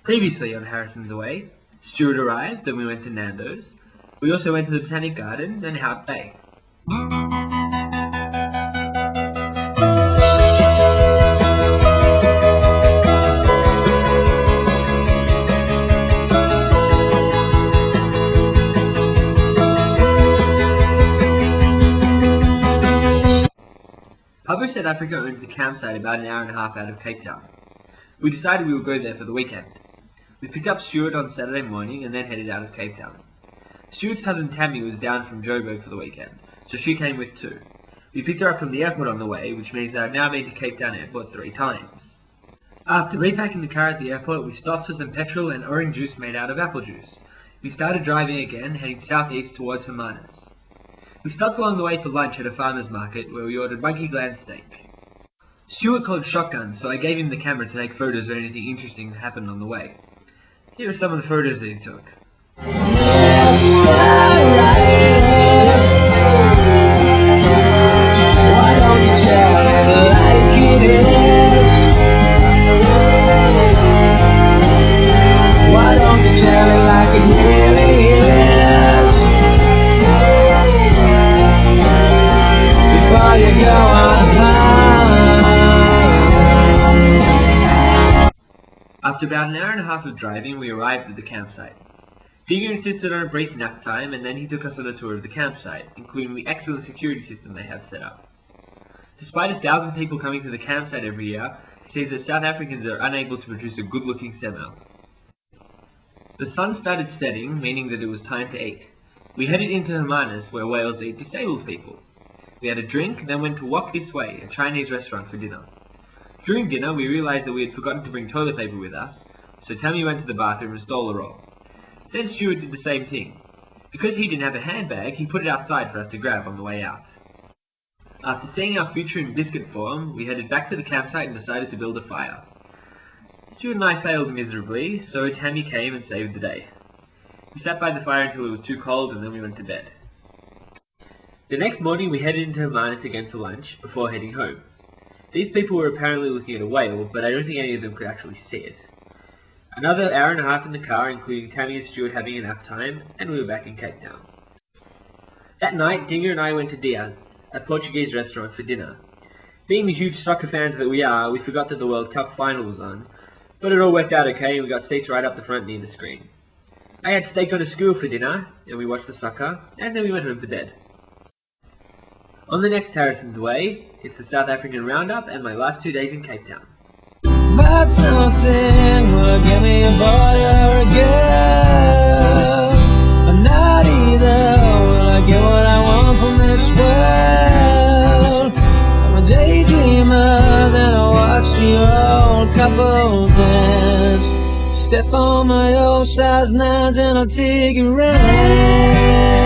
Previously on Harrison's Away, Stuart arrived, then we went to Nando's. We also went to the Botanic Gardens and Hout Bay. South Africa owns a campsite about an hour and a half out of Cape Town. We decided we would go there for the weekend. We picked up Stuart on Saturday morning and then headed out of Cape Town. Stuart's cousin Tammy was down from Joburg for the weekend, so she came with too. We picked her up from the airport on the way, which means that I've now been to Cape Town airport 3 times. After repacking the car at the airport, we stopped for some petrol and orange juice made out of apple juice. We started driving again, heading southeast towards Hermanus. We stopped along the way for lunch at a farmer's market where we ordered monkey gland steak. Stuart called shotgun, so I gave him the camera to take photos of anything interesting that happened on the way. Here are some of the photos that he took. After about an hour and a half of driving, we arrived at the campsite. Digger insisted on a brief nap time, and then he took us on a tour of the campsite, including the excellent security system they have set up. Despite 1,000 people coming to the campsite every year, it seems that South Africans are unable to produce a good-looking semel. The sun started setting, meaning that it was time to eat. We headed into Hermanus, where whales eat disabled people. We had a drink, then went to Walk This Way, a Chinese restaurant, for dinner. During dinner, we realized that we had forgotten to bring toilet paper with us, so Tammy went to the bathroom and stole a roll. Then Stuart did the same thing. Because he didn't have a handbag, he put it outside for us to grab on the way out. After seeing our future in biscuit form, we headed back to the campsite and decided to build a fire. Stuart and I failed miserably, so Tammy came and saved the day. We sat by the fire until it was too cold and then we went to bed. The next morning we headed into Hermanus again for lunch, before heading home. These people were apparently looking at a whale, but I don't think any of them could actually see it. Another hour and a half in the car, including Tammy and Stuart having a nap time, and we were back in Cape Town. That night, Dinger and I went to Diaz, a Portuguese restaurant, for dinner. Being the huge soccer fans that we are, we forgot that the World Cup final was on, but it all worked out okay and we got seats right up the front near the screen. I had steak on a skewer for dinner, and we watched the soccer, and then we went home to bed. On the next Harrison's Way, it's the South African Roundup and my last 2 days in Cape Town. But something will give me a boy or a girl, but not either will I get what I want from this world. I'm a daydreamer, then I watch the old couple dance. Step on my old size 9s and I'll take it round.